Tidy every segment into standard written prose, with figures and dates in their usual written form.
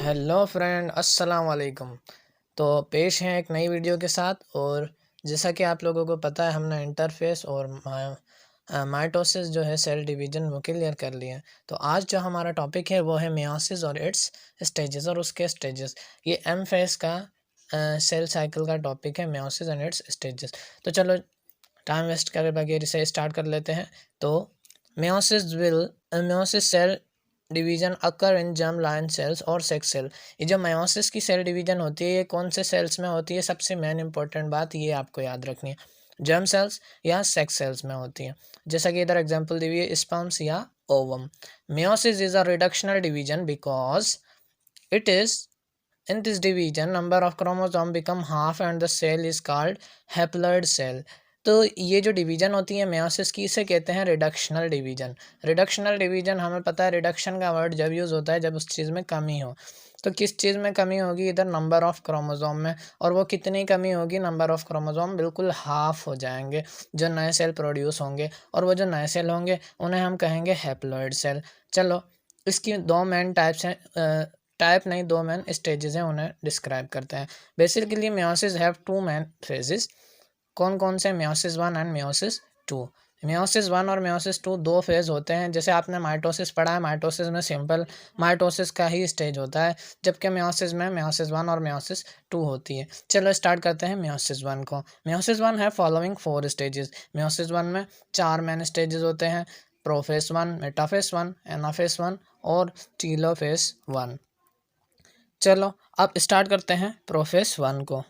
Hello friend, अस्सलाम वालेकुम। तो पेश हैं एक नई वीडियो के साथ। और जैसा कि आप लोगों को पता है, हमने इंटरफेस और माइटोसिस जो है सेल डिवीजन वो क्लियर कर लिए हैं। तो आज जो हमारा टॉपिक है वो है मियोसिस और इट्स स्टेजेस और उसके स्टेजेस। ये एम फेस का सेल साइकिल का टॉपिक है, मियोसिस एंड इट्स स्टेजेस। तो चलो टाइम वेस्ट करे बगैर इसे स्टार्ट कर लेते हैं। तो मियोसिस सेल डिवीजन अकर इन जर्म लाइन सेल्स और सेक्स सेल। ये जो मायोसिस की सेल डिवीजन होती है ये कौन से सेल्स में होती है? सबसे मेन इंपॉर्टेंट बात ये आपको याद रखनी है, जर्म सेल्स या सेक्स सेल्स में होती है। जैसा कि इधर एग्जांपल दी हुई है, स्पर्म्स या ovum. Meiosis is a reductional division because it is in this division number of chromosome become half and the cell is called haploid cell। तो ये जो डिवीजन होती है मेयोसिस की, इसे कहते हैं रिडक्शनल डिवीजन। रिडक्शनल डिवीजन हमें पता है, रिडक्शन का वर्ड जब यूज़ होता है जब उस चीज़ में कमी हो। तो किस चीज़ में कमी होगी? इधर नंबर ऑफ क्रोमोसोम में। और वो कितनी कमी होगी? नंबर ऑफ क्रोमोसोम बिल्कुल हाफ हो जाएंगे जो नए सेल प्रोड्यूस होंगे। और वो जो नए सेल होंगे उन्हें हम कहेंगे हैप्लॉइड सेल। चलो, इसकी दो मेन टाइप्स हैं, टाइप नहीं, दो मेन स्टेजेस हैं, उन्हें डिस्क्राइब करते हैं। Basically meiosis have two main phases. कौन कौन से? Meiosis 1 and meiosis 2। मियोसिस 1 और मियोसिस 2 दो फेज होते हैं। जैसे आपने माइटोसिस पढ़ा है, माइटोसिस में सिंपल माइटोसिस का ही स्टेज होता है, जबकि मियोसिस में मियोसिस 1 और मियोसिस 2 होती है। चलो स्टार्ट करते हैं मियोसिस 1 को। मियोसिस 1 है फॉलोइंग 4 स्टेजेस। मियोसिस 1 में 4 मेन स्टेजेस होते हैं, प्रोफेस 1, मेटाफेस 1, एनाफेस 1 और टीलोफेस 1। चलो अब स्टार्ट करते हैं प्रोफेस 1 को।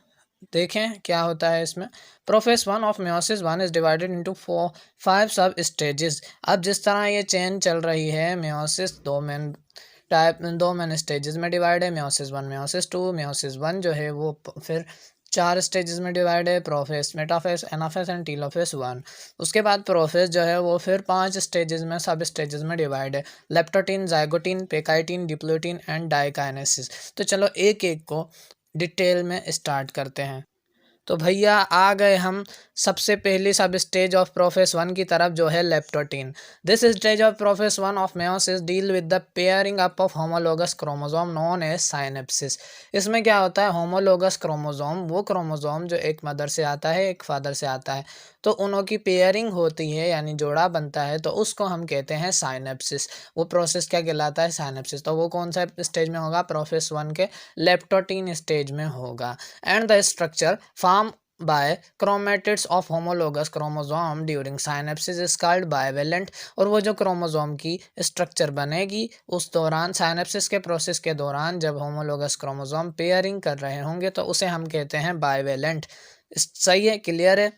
देखें क्या होता है इसमें। Prophase 1 of meiosis 1 is divided into 5 sub stages. अब जिस तरह ये चेन चल रही है, मियोसिस दो मेन स्टेजेस में डिवाइड है। Meiosis 1, meiosis 2। मियोसिस 1 जो है वो फिर 4 स्टेजेस में डिवाइड है, profess, metaphase, anaphase and telophase 1। उसके बाद प्रोफेस जो है वो फिर 5 स्टेजेस में, सब स्टेजेस में डिवाइड है, leptotene, zygotene, pachytene, diplotene and diakinesis. तो चलो एक एक को डिटेल में स्टार्ट करते हैं। तो भैया आ गए हम सबसे पहली सब स्टेज ऑफ प्रोफेस 1 की तरफ, जो है leptotene. This stage of prophase 1 of meiosis deal with the pairing up of homologous chromosome known as synapsis. इसमें क्या होता है? होमोलोगस क्रोमोसोम, वो क्रोमोसोम जो एक मदर से आता है एक फादर से आता है, तो उनों की पेयरिंग होती है यानी जोड़ा बनता है, तो उसको हम कहते हैं साइनेप्सिस। वो प्रोसेस क्या कहलाता है? साइनेप्सिस। तो वो कौन सा स्टेज में होगा? प्रोफेस 1 के लेप्टोटीन स्टेज में होगा। And the structure form by chromatids of homologous chromosome during synapses is called bivalent। और वो जो क्रोमोसोम की स्ट्रक्चर बनेगी उस दौरान, साइनेप्सिस के प्रोसेस के दौरान, जब होमोलोगस क्रोमोसोम पेयरिंग कर रहे होंगे, तो उसे हम कहते हैं बाइवेलेंट। सही है? क्लियर है?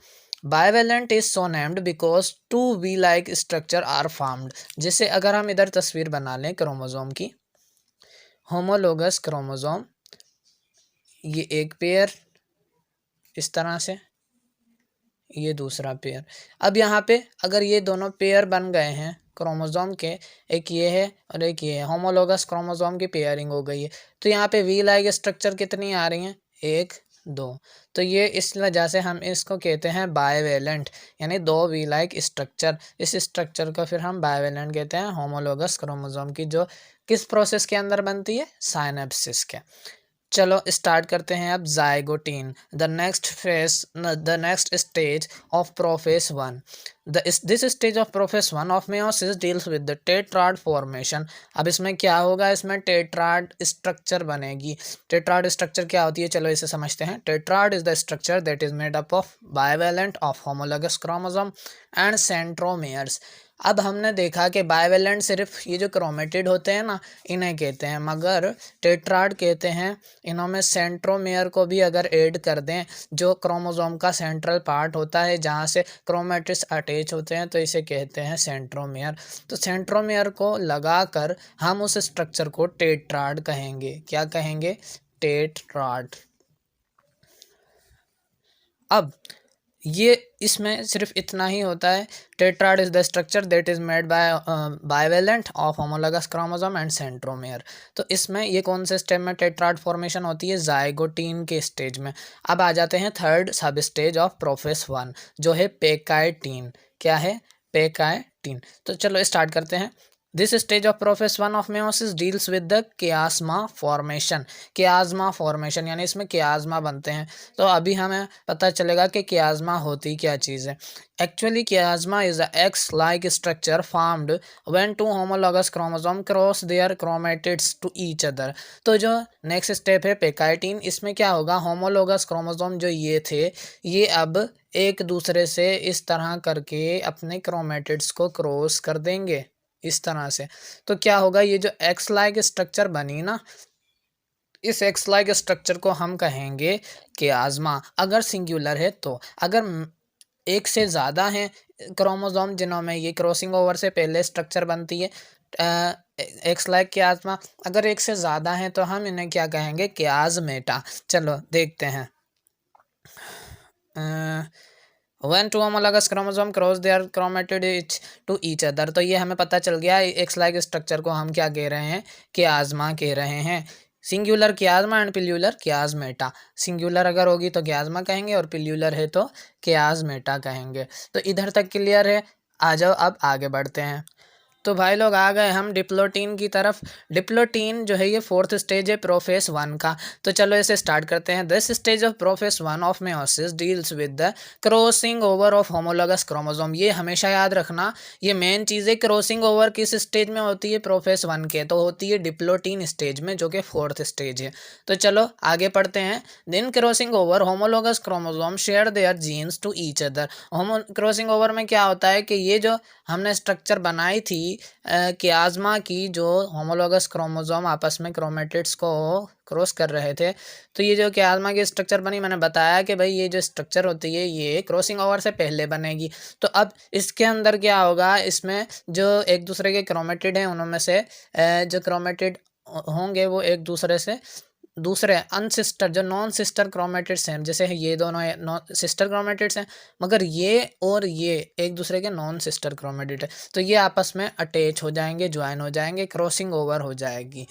Bivalent is so named because two V like structure are formed. जैसे अगर हम इधर तस्वीर बना लें क्रोमोसोम की, होमोलोगस क्रोमोसोम, ये एक पेयर इस तरह से, ये दूसरा पेयर। अब यहाँ पे अगर ये दोनों पेयर बन गए हैं क्रोमोसोम के, एक ये है और एक ये है, होमोलोगस क्रोमोसोम की पेयरिंग हो गई है, तो यहाँ पे वी लाइक स्ट्रक्चर कितनी आ रही हैं? 1, 2। तो ये इस वजह से हम इसको कहते हैं बाइवेलेंट, यानी 2 वी लाइक स्ट्रक्चर। इस स्ट्रक्चर को फिर हम बाइवेलेंट कहते हैं, होमोलोगस क्रोमोसोम की, जो किस प्रोसेस के अंदर बनती है? साइनेप्सिस के। चलो स्टार्ट करते हैं अब zygotene, the next stage of prophase 1। This stage of prophase 1 of meiosis deals with the tetrad formation. अब इसमें क्या होगा? इसमें टेट्राड स्ट्रक्चर बनेगी। टेट्राड स्ट्रक्चर क्या होती है? चलो इसे समझते हैं। Tetrad is the structure that is made up of bivalent of homologous chromosome and centromeres. अब हमने देखा कि बाइवेलेंट सिर्फ ये जो क्रोमेटिड होते हैं ना, इन्हें कहते हैं, मगर टेट्राड कहते हैं इन्हों में सेंट्रोमेयर को भी अगर ऐड कर दें, जो क्रोमोसोम का सेंट्रल पार्ट होता है जहाँ से क्रोमेटिड्स अटैच होते हैं, तो इसे कहते हैं सेंट्रोमेयर। तो सेंट्रोमेयर को लगाकर हम उस स्ट्रक्चर को टेट्राड कहेंगे। क्या कहेंगे? टेट्राड। अब ये इसमें सिर्फ इतना ही होता है। Tetrad is the structure that is made by bivalent of homologous chromosome and centromere. तो इसमें ये कौन से स्टेज में टेट्राड फॉर्मेशन होती है? जाइगोटीन के स्टेज में। अब आ जाते हैं थर्ड सब स्टेज ऑफ प्रोफेस 1, जो है पेकाइटीन। क्या है? पेकाइटीन। तो चलो स्टार्ट करते हैं। This stage of prophase one of meiosis deals with the कियास्मा formation. कियास्मा formation यानी इसमें कियास्मा बनते हैं। तो अभी हमें पता चलेगा कि कियास्मा होती क्या चीज़ है। Actually chiasma is a X like structure formed when two homologous chromosome cross their chromatids to each other. तो जो नेक्स्ट स्टेप है पेकाइटिन, इसमें क्या होगा, होमोलॉगस क्रोमोसोम जो ये थे, ये अब एक दूसरे से इस तरह करके अपने क्रोमेटिड्स को क्रॉस कर देंगे इस तरह से। तो क्या होगा, ये जो एक्स लाइक स्ट्रक्चर बनी ना, इस एक्स लाइक स्ट्रक्चर को हम कहेंगे कियास्मा अगर सिंगुलर है तो। अगर एक से ज़्यादा हैं क्रोमोसोम जिनों में ये क्रॉसिंग ओवर से पहले स्ट्रक्चर बनती है एक्स लाइक कियास्मा, अगर एक से ज़्यादा हैं तो हम इन्हें क्या कहेंगे, कियास्मेटा। चलो देखते हैं। One two homologous chromosome cross their chromatid to each other. तो ये हमें पता चल गया एक्स लाइक स्ट्रक्चर को हम क्या कह रहे हैं, कियास्मा कह रहे हैं। Singular chiasma and plural chiasmata. Singular अगर होगी तो कियास्मा कहेंगे और पिल्यूलर है तो कियास्मेटा कहेंगे। तो इधर तक क्लियर है। आ जाओ अब आगे बढ़ते हैं। तो भाई लोग आ गए हम डिप्लोटीन की तरफ। डिप्लोटीन जो है ये फोर्थ स्टेज है प्रोफेस वन का। तो चलो इसे स्टार्ट करते हैं। This stage of prophase one of meiosis deals with the crossing over of homologous chromosome. ये हमेशा याद रखना, ये मेन चीज़ है। क्रॉसिंग ओवर किस स्टेज में होती है, प्रोफेस वन के, तो होती है डिप्लोटीन स्टेज में, जो कि फोर्थ स्टेज है। तो चलो आगे पढ़ते हैं। Then crossing over homologous chromosome share their genes to each other. Homo crossing over में क्या होता है कि ये जो हमने स्ट्रक्चर बनाई थी कियास्मा की, जो होमोलॉगस क्रोमोसोम आपस में क्रोमेटिड्स को क्रॉस कर रहे थे, तो ये जो कियास्मा की स्ट्रक्चर बनी, मैंने बताया कि भाई ये जो स्ट्रक्चर होती है ये क्रॉसिंग ओवर से पहले बनेगी। तो अब इसके अंदर क्या होगा, इसमें जो एक दूसरे के क्रोमेटिड हैं उनमें से जो क्रोमेटिड होंगे वो एक दूसरे से दूसरे अनसिस्टर जो नॉन सिस्टर क्रोमेटिड्स हैं, जैसे ये दोनों नॉन सिस्टर क्रोमेटिड्स हैं, मगर ये और ये एक दूसरे के नॉन सिस्टर क्रोमेटिड है, तो ये आपस में अटैच हो जाएंगे, ज्वाइन हो जाएंगे, क्रॉसिंग ओवर हो जाएगी।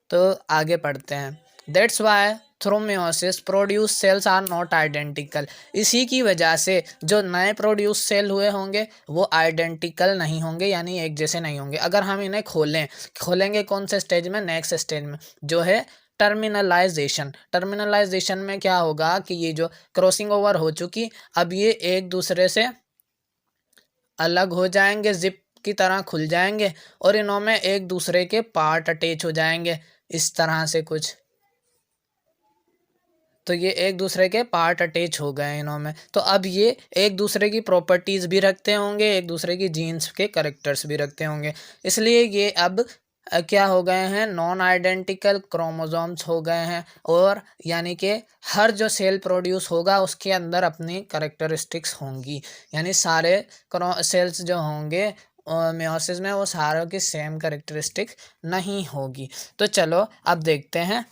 तो आगे पढ़ते हैं। That's why through meiosis produce cells are not identical. इसी की वजह से जो नए प्रोड्यूस सेल हुए होंगे वो आइडेंटिकल नहीं होंगे, यानी एक जैसे नहीं होंगे। अगर हम इन्हें खोलेंगे कौन से स्टेज में, नेक्स्ट स्टेज में, जो है टर्मिनलाइजेशन। टर्मिनलाइजेशन में क्या होगा कि ये जो क्रॉसिंग ओवर हो चुकी, अब ये एक दूसरे से अलग हो जाएंगे, जिप की तरह खुल जाएंगे, और इनों में एक दूसरे के पार्ट अटैच हो जाएंगे इस तरह से कुछ। तो ये एक दूसरे के पार्ट अटैच हो गए इनों में। तो अब ये एक दूसरे की प्रॉपर्टीज़ भी रखते होंगे, एक दूसरे की जीन्स के करेक्टर्स भी रखते होंगे, इसलिए ये अब क्या हो गए हैं, नॉन आइडेंटिकल क्रोमोसोम्स हो गए हैं। और यानी कि हर जो सेल प्रोड्यूस होगा उसके अंदर अपनी करेक्टरिस्टिक्स होंगी, यानी सारे सेल्स जो होंगे मेयोसिस में वो सारों की सेम करेक्टरिस्टिक नहीं होगी। तो चलो अब देखते हैं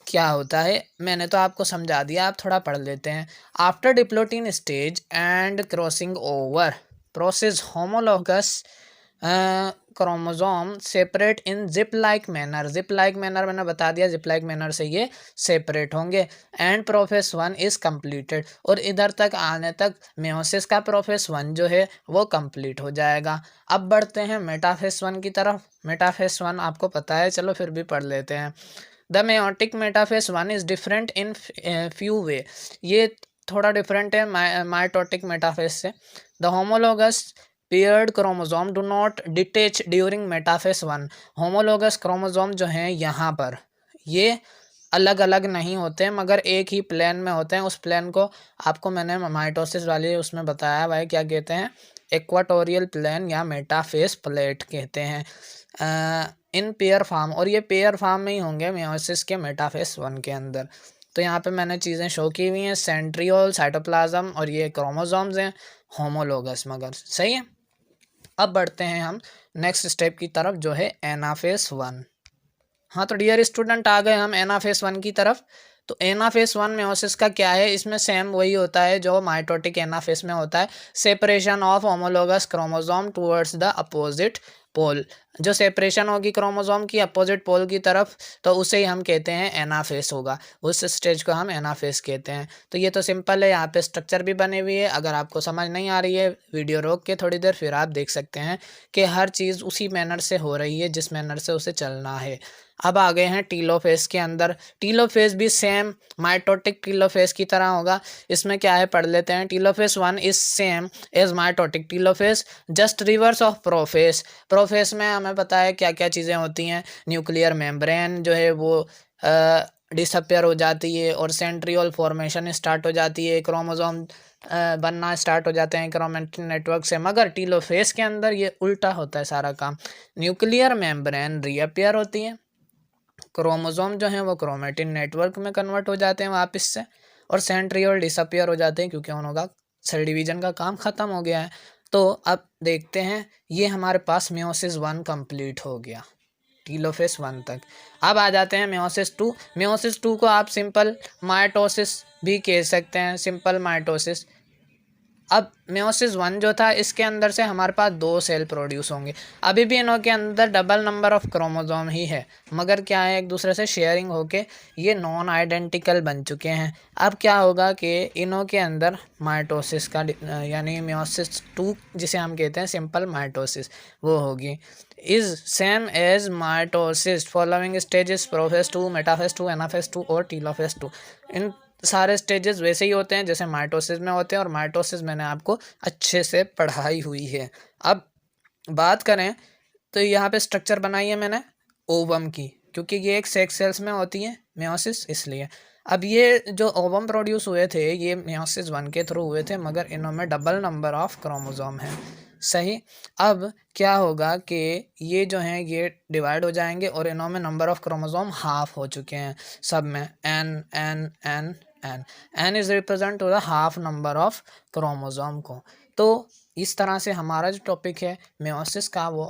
क्या होता है। मैंने तो आपको समझा दिया, आप थोड़ा पढ़ लेते हैं। After diplotene stage and crossing over process homologous chromosome separate in zip like manner. Zip like manner मैंने बता दिया, जिप लाइक मैनर से ये सेपरेट होंगे। And prophase one is completed, और इधर तक आने तक मेयोसिस का प्रोफेस वन जो है वो कंप्लीट हो जाएगा। अब बढ़ते हैं मेटाफेस वन की तरफ। मेटाफेस वन आपको पता है, चलो फिर भी पढ़ लेते हैं। The meiotic metaphase one is different in few way. ये थोड़ा डिफरेंट है माइटोटिक मेटाफेस से। The homologous paired chromosome do not detach during metaphase one. Homologous chromosome जो हैं यहाँ पर ये अलग अलग नहीं होते, मगर एक ही प्लेन में होते हैं। उस प्लेन को आपको मैंने माइटोसिस वाली उसमें बताया भाई, क्या कहते हैं, इक्वाटोरियल प्लेन या मेटाफेस प्लेट कहते हैं इन पेयर फार्म। और ये पेयर फार्म में ही होंगे मेयोसिस के मेटाफेस वन के अंदर। तो यहाँ पे मैंने चीज़ें शो की हुई हैं, सेंट्रियोल, साइटोप्लाज्म, और ये क्रोमोसोम्स हैं होमोलॉगस, मगर सही है। अब बढ़ते हैं हम नेक्स्ट स्टेप की तरफ, जो है एनाफेस वन। हाँ तो डियर स्टूडेंट आ गए हम एनाफेस वन की तरफ। तो एनाफेस वन मेयोसिस का क्या है, इसमें सेम वही होता है जो माइटोटिक एनाफेस में होता है। Separation of homologous chromosome towards the opposite pole, जो सेपरेशन होगी क्रोमोसोम की अपोजिट पोल की तरफ, तो उसे ही हम कहते हैं एनाफेस होगा, उस स्टेज को हम एनाफेस कहते हैं। तो ये तो सिंपल है, यहाँ पे स्ट्रक्चर भी बने हुई है। अगर आपको समझ नहीं आ रही है, वीडियो रोक के थोड़ी देर फिर आप देख सकते हैं कि हर चीज़ उसी मैनर से हो रही है जिस मैनर से उसे चलना है। अब आ गए हैं टीलोफेज के अंदर। टीलोफेज भी सेम माइटोटिक टीलोफेज की तरह होगा। इसमें क्या है पढ़ लेते हैं। Telophase 1 is same as mitotic telophase, just reverse of prophase. Prophase में हमें पता है क्या क्या चीज़ें होती हैं। न्यूक्लियर मेम्ब्रेन जो है वो डिसअपियर हो जाती है और सेंट्रियोल फॉर्मेशन स्टार्ट हो जाती है, क्रोमोसोम बनना स्टार्ट हो जाते हैं क्रोमैटिन नेटवर्क से। मगर टीलोफेज के अंदर ये उल्टा होता है सारा काम। न्यूक्लियर मेम्ब्रेन रीअपियर होती है, क्रोमोसोम जो है वो क्रोमैटिन नेटवर्क में कन्वर्ट हो जाते हैं वापस से, और सेंट्रियोल डिसअपियर हो जाते हैं क्योंकि उनका सेल डिवीजन का काम ख़त्म हो गया है। तो अब देखते हैं, ये हमारे पास मियोसिस 1 कंप्लीट हो गया टीलोफेज 1 तक। अब आ जाते हैं मियोसिस 2। मियोसिस 2 को आप सिंपल माइटोसिस भी कह सकते हैं, सिंपल माइटोसिस। अब मियोसिस 1 जो था, इसके अंदर से हमारे पास 2 सेल प्रोड्यूस होंगे। अभी भी इनों के अंदर डबल नंबर ऑफ क्रोमोसोम ही है, मगर क्या है, एक दूसरे से शेयरिंग होके ये नॉन आइडेंटिकल बन चुके हैं। अब क्या होगा कि इनों के अंदर माइटोसिस का यानी मियोसिस 2 जिसे हम कहते हैं सिंपल माइटोसिस, वो होगी। Is same as mitosis following stages prophase 2, metaphase 2, anaphase 2 और टीलोफेज 2। इन सारे स्टेजेस वैसे ही होते हैं जैसे माइटोसिस में होते हैं, और माइटोसिस मैंने आपको अच्छे से पढ़ाई हुई है। अब बात करें तो यहाँ पे स्ट्रक्चर बनाई है मैंने ओवम की, क्योंकि ये एक सेक्स सेल्स में होती है मियोसिस, इसलिए। अब ये जो ओवम प्रोड्यूस हुए थे ये मियोसिस 1 के थ्रू हुए थे, मगर इनमें डबल नंबर ऑफ क्रोमोसोम है। सही। अब क्या होगा कि ये जो हैं ये डिवाइड हो जाएंगे और इनमें नंबर ऑफ क्रोमोसोम हाफ हो चुके हैं सब में, n n n n. N is represent to the half number of chromosome को। तो इस तरह से हमारा जो टॉपिक है मियोसिस का वो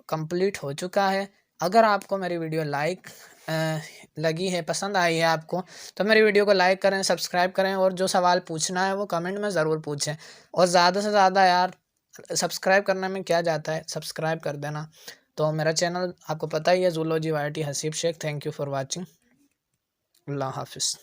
कंप्लीट हो चुका है। अगर आपको मेरी वीडियो लगी है, पसंद आई है आपको, तो मेरी वीडियो को लाइक करें, सब्सक्राइब करें, और जो सवाल पूछना है वो कमेंट में ज़रूर पूछें। और ज़्यादा से ज़्यादा यार, सब्सक्राइब करने में क्या जाता है, सब्सक्राइब कर देना। तो मेरा चैनल आपको पता ही है, zoology YT Haseeb Shaikh. Thank you for watching. अल्लाह हाफिज़।